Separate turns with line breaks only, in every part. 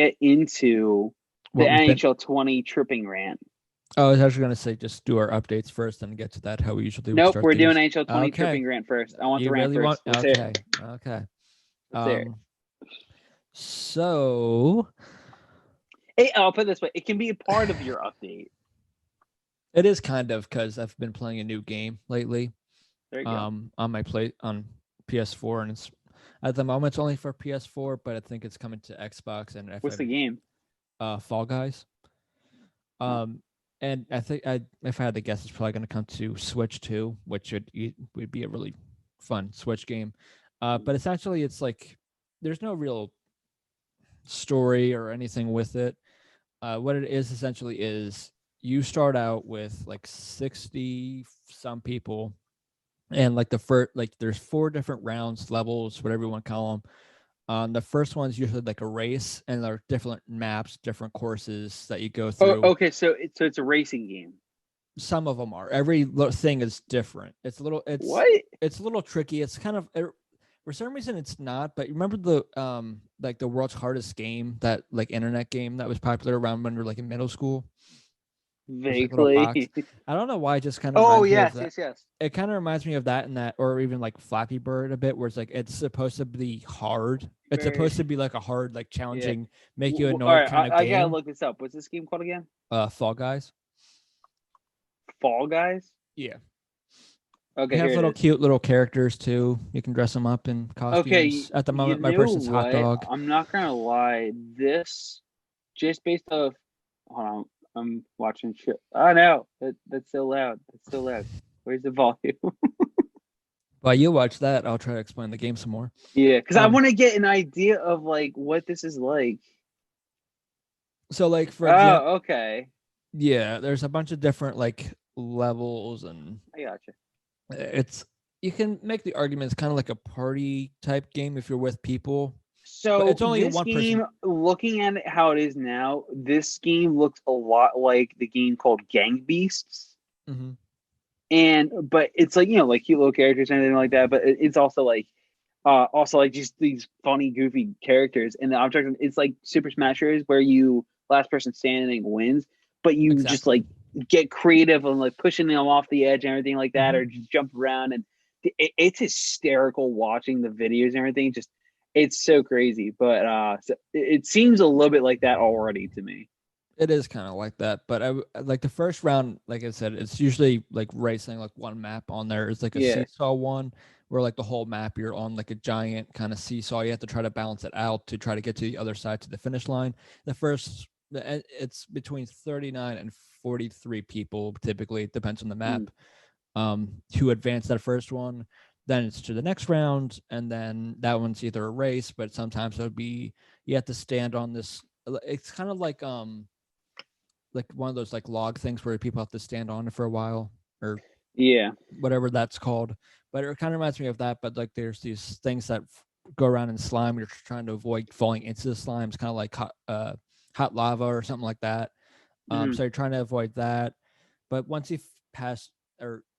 get into the
What we've been.
NHL 20 tripping rant.
Oh, I was actually gonna say just do our updates first and get to that. How we usually would
Nope,
start
we're doing
these.
NHL 20
Okay,
tripping rant first. I want the
you
rant
really want?
first. Let's hear
Okay,
it.
okay.
Let's hear it.
Um, so
Hey, I'll put it this way: it can be a part of your update.
it is kind of because I've been playing a new game lately.
There you go.
On my play on PS4, and it's at the moment it's only for PS4, but I think it's coming to Xbox and if
What's the game?
Fall Guys.
Huh.
Um, and I think if I had to guess, it's probably going to come to Switch too, which would be a really fun Switch game. But essentially, it's like there's no real story or anything with it. What it is essentially is you start out with like 60 some people, and like the first, like there's four different rounds, levels, whatever you want to call them. The first one's usually like a race, and there are different maps, different courses that you go
Oh,
through.
okay. So it's a racing game.
Some of them are. Every thing is different. It's a little.
What?
It's a little tricky. It's kind of for some reason it's not. But remember the like the world's hardest game, that like internet game that was popular around when we were like in middle school. There's like a little box.
Vaguely.
I don't know why. It just kind of
Oh
reminds me of
yes,
that.
yes, yes.
It kind of reminds me of that and that, or even like Flappy Bird a bit, where it's like it's supposed to be hard. It's
Very.
supposed to be like a hard, like
Yeah.
challenging, make you
All
annoyed
right,
kind of
I gotta
game.
look this up. What's this game called again?
Fall Guys.
Fall Guys.
Yeah.
Okay,
They have
here it
little
is.
cute little characters too. You can dress them up in
Okay,
costumes. At the
you
moment, my
know
person's hot
what?
dog.
I'm not gonna lie. This just based off. Hold on, I'm watching shit. Oh no, that's so loud. That's so loud. Where's the volume?
While you watch that, I'll try to explain the game some more.
Yeah, because I
Um,
want to get an idea of like what this is like.
so like for example,
Oh, okay.
yeah, there's a bunch of different like levels, and
I gotcha.
it's you can make the argument it's kind of like a party type game if you're with people, but
So
it's only a
this
one person.
game, looking at it how it is now, this game looks a lot like the game called Gang Beasts.
Mm-hmm.
And but it's like like cute little characters and anything like that. But it's also like just these funny, goofy characters. And the object it's like Super Smash Bros. Where you last person standing wins, but you just
Exactly.
like get creative and like pushing them off the edge and everything like that,
Mm-hmm.
or just jump around and it's hysterical watching the videos and everything. Just it's so crazy, but so it seems a little bit like that already to me.
It is kind of like that, but like the first round, like I said, it's usually like racing, like one map on there is like a
Yeah.
seesaw one, where like the whole map you're on like a giant kind of seesaw. You have to try to balance it out to try to get to the other side to the finish line. The first, it's between 39 and 43 people typically. It depends on the
Mm.
map. To advance that first one, then it's to the next round, and then that one's either a race, but sometimes it would be you have to stand on this. It's kind of like one of those like log things where people have to stand on it for a while or
Yeah.
whatever that's called. But it kind of reminds me of that. But like there's these things that go around in slime. You're trying to avoid falling into the slime. It's kind of like hot lava or something like that.
Mm.
So you're trying to avoid that. But once you've passed,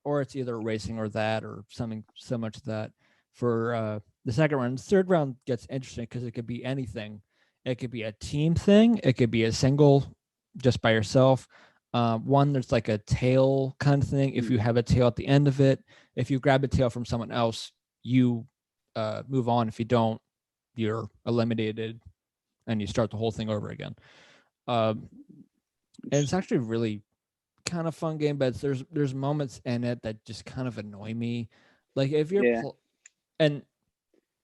or it's either racing or that or something similar to that. For the second round, the third round gets interesting because it could be anything. It could be a team thing. It could be a single, just by yourself. One there's like a tail kind of thing. If
Mm.
you have a tail at the end of it, if you grab a tail from someone else, you move on. If you don't, you're eliminated, and you start the whole thing over again. Um, and it's actually really kind of fun game, but there's moments in it that just kind of annoy me. Like if you're
Yeah.
and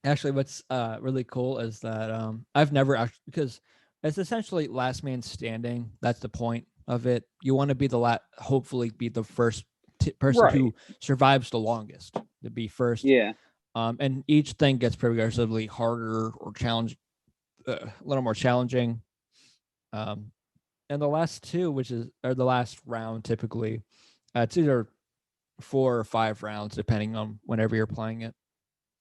actually what's really cool is that I've never actually, because it's essentially last man standing. That's the point of it. You want to be hopefully be the first person
Right.
who survives the longest to be first.
Yeah.
And each thing gets progressively harder or a little more challenging. Um, and the last two, which is or the last round, typically, it's either 4 or 5 rounds, depending on whenever you're playing it.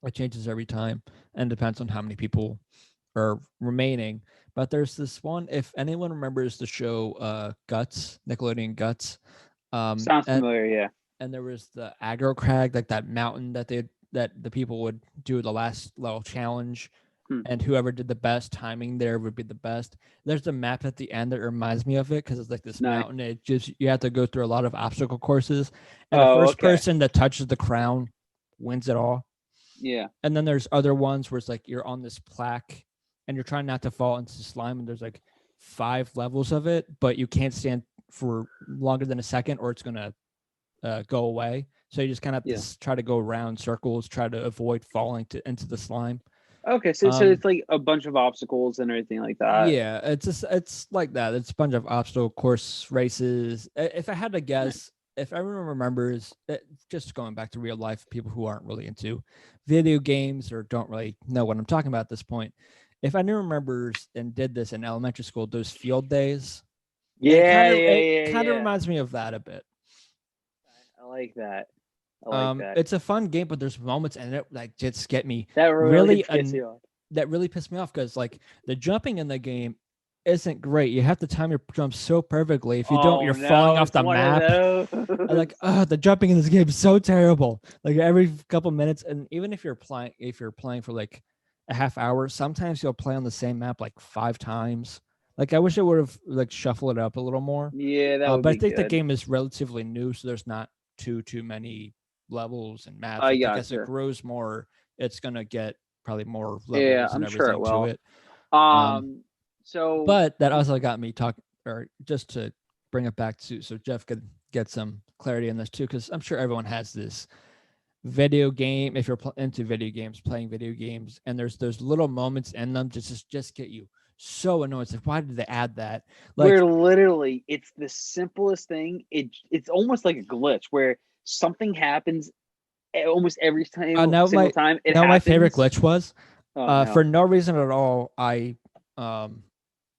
It changes every time and depends on how many people are remaining. But there's this one, if anyone remembers the show Guts, Nickelodeon Guts, um,
Sounds
and,
familiar. Yeah.
and there was the aggro crag, like that mountain that the people would do the last little challenge. and whoever did the best timing there would be the best. There's a map at the end that reminds me of it because it's like this
Nice.
mountain. It just you have to go through a lot of obstacle courses, and the
Oh,
first
okay.
person that touches the crown wins it all.
Yeah.
And then there's other ones where it's like you're on this plaque and you're trying not to fall into slime, and there's like 5 levels of it, but you can't stand for longer than a second or it's gonna go away. So you just kind of have to try to go around circles, try to avoid falling into the slime.
Okay, so it's like a bunch of obstacles and everything like that.
Yeah, it's like that. It's a bunch of obstacle course races. If I had to guess, if everyone remembers, just going back to real life, people who aren't really into video games or don't really know what I'm talking about at this point, if anyone remembers and did this in elementary school, those field days,
Yeah,
it kind of
yeah.
reminds me of that a bit.
I like that. I like that.
It's a fun game, but there's moments in it like just get me
That really pisses you off.
That really pissed me off because like the jumping in the game isn't great. You have to time your jumps so perfectly. If you don't, you're falling off the map. Like, the jumping in this game is so terrible. Like every couple minutes, and even if you're playing for like a half hour, sometimes you'll play on the same map like 5 times. Like I wish it would have like shuffled it up a little more.
Yeah, that would
but
be
I think
good.
the game is relatively new, so there's not too many levels and maps.
I
think as it grows more, it's gonna get probably more levels and
I'm
everything
sure it will.
to it.
So,
but that also got me talking, or just to bring it back to, so Jeff could get some clarity on this too, because I'm sure everyone has this video game. If you're into video games, playing video games, and there's those little moments in them just get you so annoyed. It's like, why did they add that? Like,
where literally it's the simplest thing. It's almost like a glitch where something happens almost every time. Single time it happens.
My favorite glitch was
no.
for no reason at all. I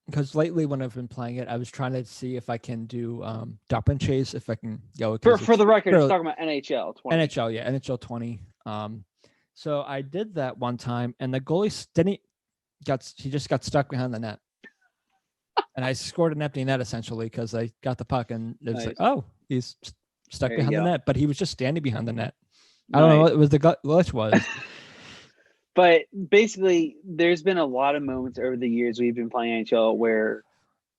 because lately when I've been playing it, I was trying to see if I can do dump and chase, if I can go.
For the record, it's talking about NHL 20.
NHL, yeah, NHL 20. So I did that one time, and the goalie he just got stuck behind the net, and I scored an empty net essentially because I got the puck, and it was like, oh, he's stuck behind the net, but he was just standing behind the net. I don't know what was the glitch was.
But basically, there's been a lot of moments over the years we've been playing NHL where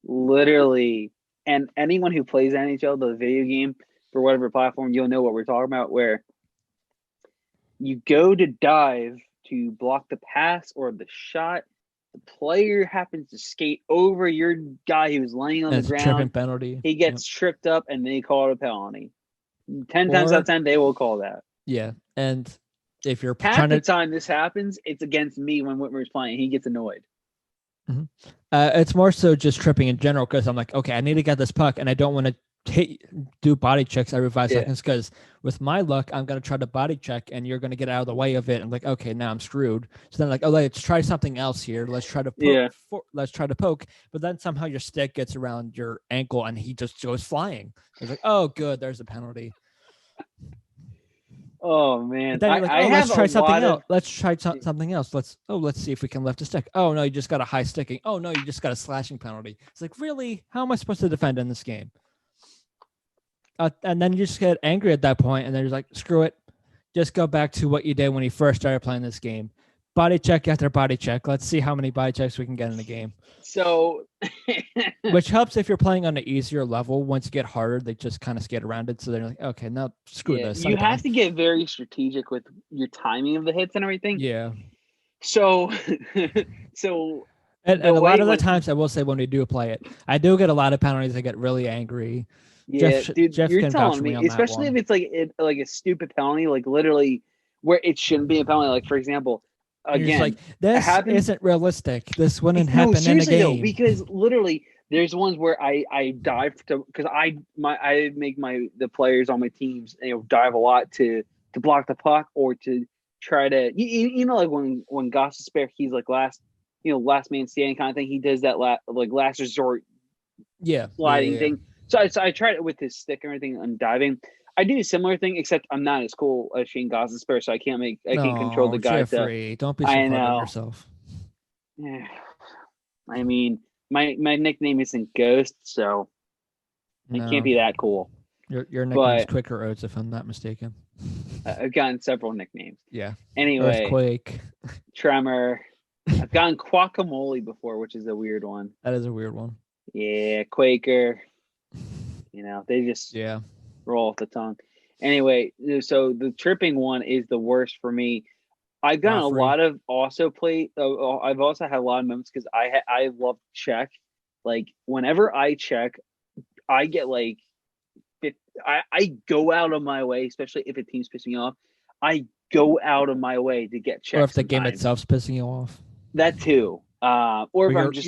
literally, and anyone who plays NHL, the video game, for whatever platform, you'll know what we're talking about, where you go to dive to block the pass or the shot. The player happens to skate over your guy who's laying on the ground.
Tripping penalty.
He gets tripped up, and they call it a penalty. 10 times out of 10, they will call that.
Yeah, and if you're
half the time this happens, it's against me when Whitmer's playing. He gets annoyed.
Mm-hmm. It's more so just tripping in general because I'm like, okay, I need to get this puck, and I don't want to do body checks every 5 seconds because with my luck, I'm going to try to body check, and you're going to get out of the way of it. I'm like, okay, now I'm screwed. So then, like, oh, let's try something else here. Let's try to poke. Let's try to poke. But then somehow your stick gets around your ankle, and he just goes flying. It's like, oh, good, there's a penalty.
Oh man!
Then you're like, let's try something else. Let's try something else. Let's see if we can lift a stick. Oh no, you just got a high sticking. Oh no, you just got a slashing penalty. It's like, really? How am I supposed to defend in this game? And then you just get angry at that point, and then you're like, screw it. Just go back to what you did when you first started playing this game. Body check after body check. Let's see how many body checks we can get in the game.
So,
which helps if you're playing on an easier level. Once you get harder, they just kind of skate around it. So they're like, okay, now screw this.
You have to get very strategic with your timing of the hits and everything.
Yeah.
So,
and a lot of the times, I will say when we do play it, I do get a lot of penalties. I get really angry.
Yeah, Jeff you're telling me, especially if it's like a stupid penalty, like literally where it shouldn't be a penalty. Like for example, again,
like, this isn't realistic. This wouldn't happen in a game.
Though, because literally, there's ones where I dive to because I make the players on my teams dive a lot to block the puck or to try to like when Goss is spare, he's like last man standing kind of thing. He does that last resort sliding thing. So I tried it with his stick and everything and diving. I do a similar thing, except I'm not as cool as Shane Gostisbehere, so I can't control the guy.
Jeffrey, don't be so hard on yourself.
Yeah. I mean, my nickname isn't Ghost, so I can't be that cool.
Your nickname is Quicker Oats, if I'm not mistaken.
I've gotten several nicknames.
Yeah.
Anyway,
Earthquake,
Tremor. I've gotten guacamole before, which is a weird one.
That is a weird one.
Yeah, Quaker. They just roll off the tongue. Anyway, so the tripping one is the worst for me. I've gotten a lot of also play. I've also had a lot of moments because I love check. Like whenever I check, I get like, I go out of my way, especially if a team's pissing me off. I go out of my way to get checks.
Or if the game itself's pissing you off.
That too. Or if I'm just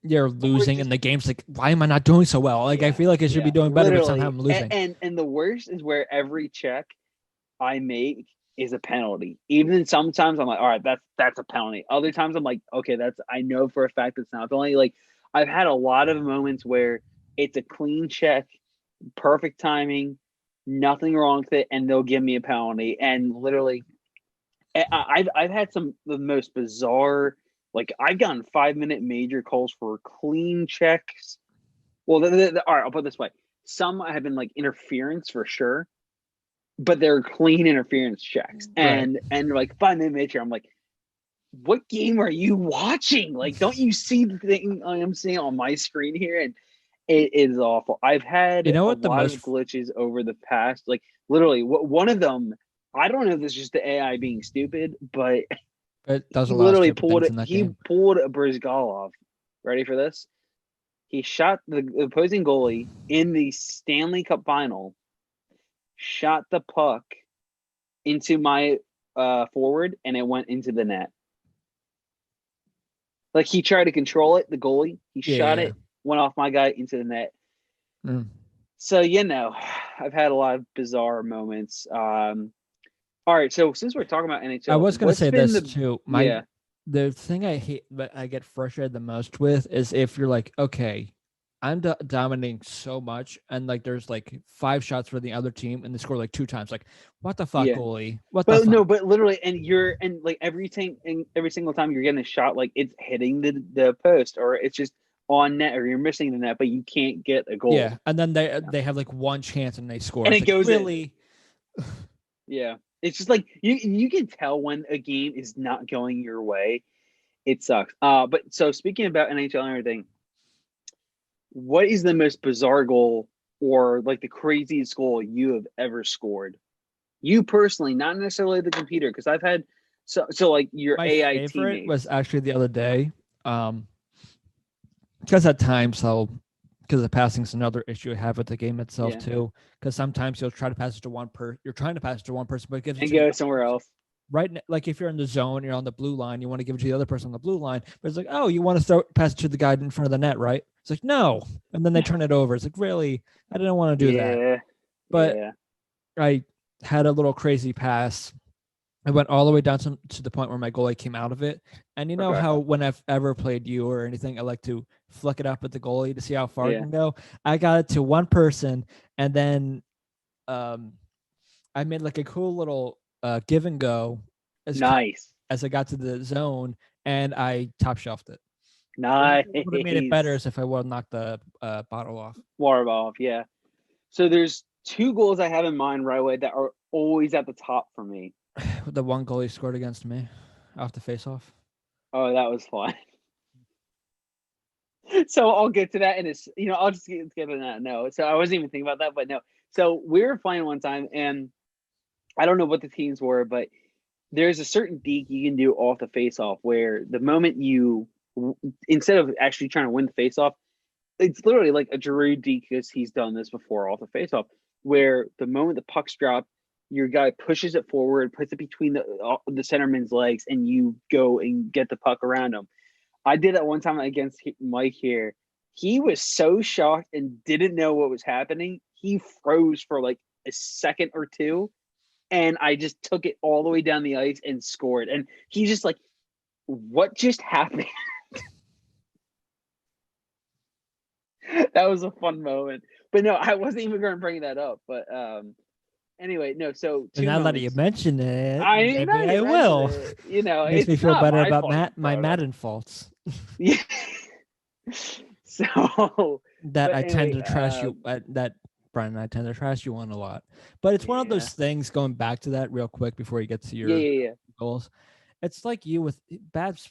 you're losing and the game's like, why am I not doing so well? Like I feel like I should be doing better, but somehow I'm losing.
And the worst is where every check I make is a penalty. Even sometimes I'm like, all right, that's a penalty. Other times I'm like, okay, I know for a fact it's not a penalty. Like I've had a lot of moments where it's a clean check, perfect timing, nothing wrong with it, and they'll give me a penalty. And literally, I've had some of the most bizarre. Like I've gotten 5-minute major calls for clean checks. Well, all right, I'll put it this way: some have been like interference for sure, but they're clean interference checks. And like 5-minute major, I'm like, what game are you watching? Like, don't you see the thing I am seeing on my screen here? And it is awful. I've had a lot of glitches over the past, like literally one of them. I don't know if this is just the AI being stupid, but
it does
he literally pulled a Brizgalov. Ready for this? He shot the opposing goalie in the Stanley Cup final, shot the puck into my forward, and it went into the net. Like he tried to control it, the goalie. He shot it, went off my guy into the net. So, I've had a lot of bizarre moments. All right, so since we're talking about NHL,
I was going to say this too. The thing I hate, but I get frustrated the most with is if you're like, okay, I'm dominating so much, and like there's like 5 shots for the other team, and they score like 2 times. Like, what the fuck, goalie? What the fuck?
No, but literally, and like every single time you're getting a shot, like it's hitting the post, or it's just on net, or you're missing the net, but you can't get a goal.
Yeah, and then they have like one chance and they score,
and it goes
really.
Yeah. It's just like you can tell when a game is not going your way. It sucks. But so speaking about NHL and everything, what is the most bizarre goal or like the craziest goal you have ever scored? You personally, not necessarily the computer, because I've had so like your
My
AI
favorite
teammates.
was actually the other day, because at times because the passing is another issue I have with the game itself too. Because sometimes you'll try to pass it to one person. You're trying to pass it to one person, but it gives it
and go somewhere else.
Right, like if you're in the zone, you're on the blue line. You want to give it to the other person on the blue line, but it's like, oh, you want to pass it to the guy in front of the net, right? It's like no, and then they turn it over. It's like really, I didn't want to do that. But I had a little crazy pass. I went all the way down to the point where my goalie came out of it. And you know how when I've ever played you or anything, I like to flick it up at the goalie to see how far it can go. I got it to one person, and then I made like a cool little give and go as I got to the zone, and I top shelved it.
Nice.
What would have made it better is if I would have knocked the bottle off.
Water off, yeah. So there's 2 goals I have in mind right away that are always at the top for me.
The one goal he scored against me off the face-off.
Oh, that was fun. So I'll get to that, and it's I'll just get to that. No, so I wasn't even thinking about that, but no. So we were playing one time, and I don't know what the teams were, but there's a certain deke you can do off the face-off where the moment you, instead of actually trying to win the face-off, it's literally like a Giroux deke because he's done this before off the face-off, where the moment the puck's dropped, your guy pushes it forward, puts it between the centerman's legs, and you go and get the puck around him. I did that one time against Mike here. He was so shocked and didn't know what was happening. He froze for like a second or two, and I just took it all the way down the ice and scored. And he's just like, what just happened? That was a fun moment. But no, I wasn't even going to bring that up. But anyway, no. So
now that you mention it, maybe
I
will.
It
makes me feel better about my Madden faults.
Yeah. So
that I tend to trash you. That Brian and I tend to trash you on a lot. But it's one of those things. Going back to that real quick before you get to your goals, It's like you with Babs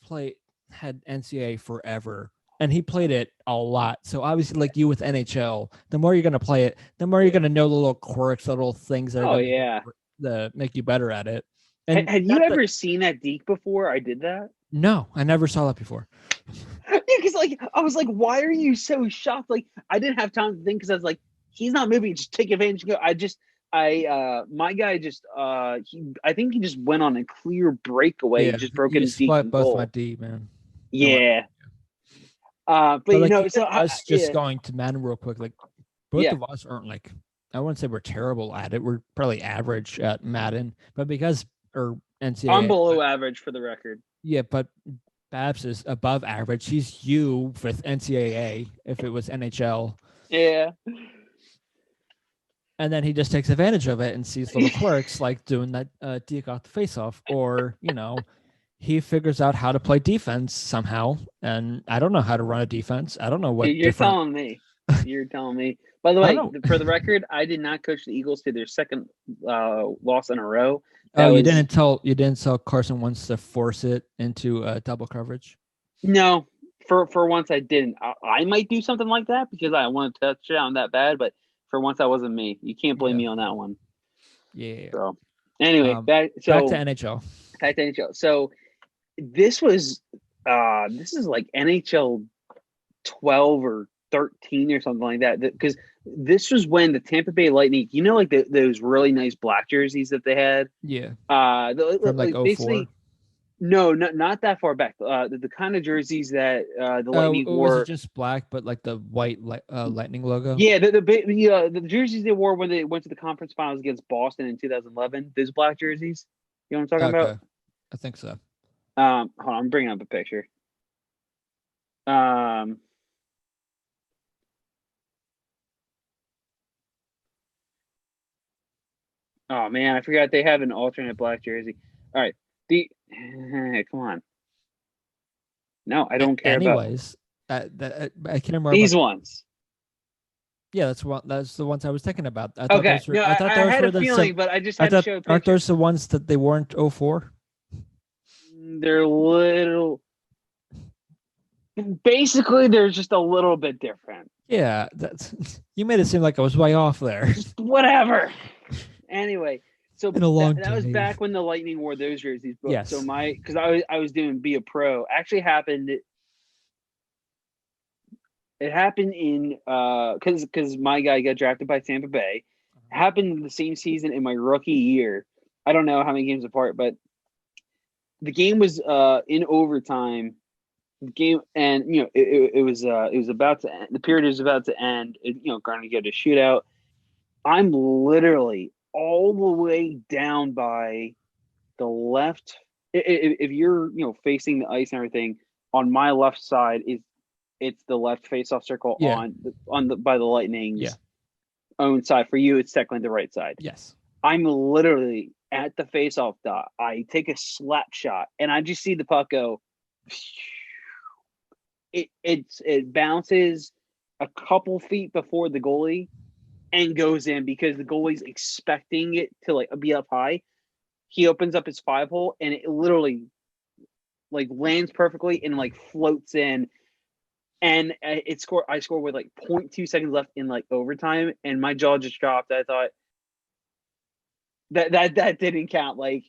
had NCAA forever, and he played it a lot. So obviously, like you with NHL, the more you're gonna play it, the more you're gonna know the little quirks, the little things that are
Oh
gonna
yeah.
make you better at it. And
Had you
not that
ever seen that deke before I did that?
no, I never saw that before.
Yeah, because like I was like, why are you so shocked? Like I didn't have time to think because I was like, he's not moving. Just take advantage. And go. My guy just I think he just went on a clear breakaway,
Yeah,
just broke
you
in deep
split
in
both my
goal.
D, man. No,
Yeah. But
but
you
like
know,
even
so
us just
yeah,
going to Madden real quick, like both
yeah.
of us aren't like I wouldn't say we're terrible at it. We're probably average at Madden, but because or
I'm
NCAA,
below average for the record.
yeah, but Babs is above average. He's you with NCAA if it was NHL.
Yeah.
And then he just takes advantage of it and sees little quirks like doing that deke off the face off, or he figures out how to play defense somehow. And I don't know how to run a defense. I don't know what
You're
different.
telling me. You're telling me. By the
I don't
way,
know.
for the record, I did not coach the Eagles to their second loss in a row.
Oh,
That was
you didn't tell Carson wants to force it into double coverage.
no. For once, I didn't. I might do something like that because I want to touch down that bad. But for once, that wasn't me. You can't blame
Yeah,
me on that one.
yeah.
So anyway,
Back to NHL.
back to NHL. So this was this is like NHL 12 or 13 or something like that. Because this was when the Tampa Bay Lightning, like those really nice black jerseys that they had.
Yeah, from like
Like
'04.
basically, no, not that far back. The kind of jerseys that the Lightning
Was it
wore.
just black, but like the white lightning logo?
Yeah, the jerseys they wore when they went to the conference finals against Boston in 2011. Those black jerseys. You know what I'm talking about?
Okay, I think so.
Hold on, I'm bringing up a picture. Um, oh man, I forgot they have an alternate black jersey. All right, the come on. No, I don't care about
Anyways, I can't remember about.
these ones.
Yeah, that's the ones I was thinking about. I thought
Okay,
those were.
no,
I thought
I
those
had
were
a
the.
feeling, but I just
I
had to
thought
show a
aren't
picture.
those the ones that they weren't '04?
They're little. Basically, they're just a little bit different.
Yeah, that's. You made it seem like I was way off there.
Just whatever. Anyway, so
Been a long
that was
day.
back when the Lightning wore those jerseys. But so
Yes.
because I was doing Be a Pro actually happened. It happened in because my guy got drafted by Tampa Bay. It happened the same season in my rookie year. I don't know how many games apart, but the game was in overtime. The game and it was about to end. The period was about to end. Going to get a shootout. I'm literally all the way down by the left. If you're facing the ice and everything, on my left side is it's the left face-off circle
Yeah.
on the by the
Yeah.
Lightning's own side. For you, it's technically the right side.
Yes.
I'm literally at the face-off dot. I take a slap shot, and I just see the puck go. It bounces a couple feet before the goalie and goes in because the goalie's expecting it to like be up high. He opens up his 5-hole and it literally like lands perfectly and like floats in. And I scored with like 0.2 seconds left in like overtime, and my jaw just dropped. I thought that didn't count. Like,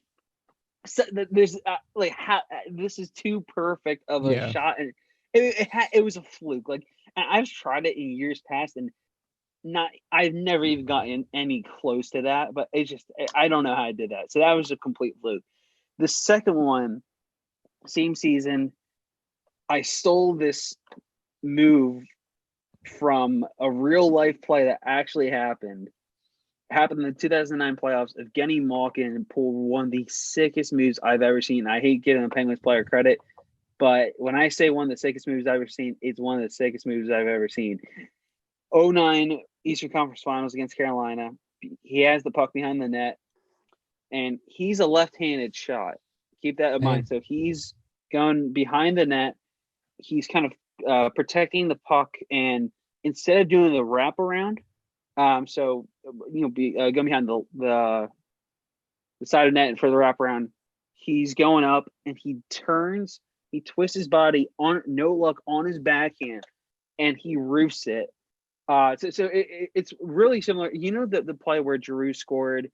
so there's like how this is too perfect of a
Yeah.
shot, and it was a fluke. Like, and I've tried it in years past, and I've never even gotten any close to that. But it's just I don't know how I did that. So that was a complete fluke. The second one, same season, I stole this move from a real life play that actually happened. Happened in the 2009 playoffs. Evgeny Malkin pulled one of the sickest moves I've ever seen. I hate giving the Penguins player credit, but when I say one of the sickest moves I've ever seen, it's one of the sickest moves I've ever seen. 09 Eastern Conference Finals against Carolina. He has the puck behind the net, and he's a left-handed shot. Keep that in mind. So he's going behind the net. He's kind of protecting the puck, and instead of doing the wraparound, going behind the side of net for the wraparound, He's going up and he turns, he twists his body on no luck on his backhand, and he roofs it. It's really similar. You know the play where Giroux scored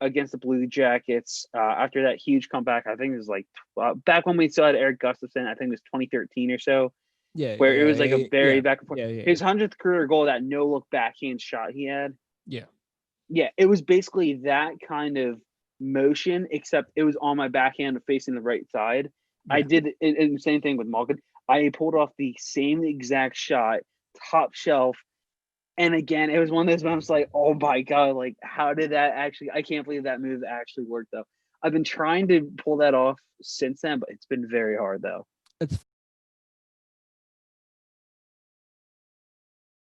against the Blue Jackets after that huge comeback. I think it was like back when we still had Eric Gustafson. I think it was 2013 or so,
Yeah,
where it was like a very
yeah,
back and forth.
yeah, yeah,
His 100th career goal, that no look backhand shot he had.
yeah.
Yeah, it was basically that kind of motion, except it was on my backhand facing the right side. I
Yeah.
did the same thing with Malkin. I pulled off the same exact shot, top shelf. And again, it was one of those moments like, oh my God, like, how did that actually? I can't believe that move actually worked, though. I've been trying to pull that off since then, but it's been very hard, though.
It's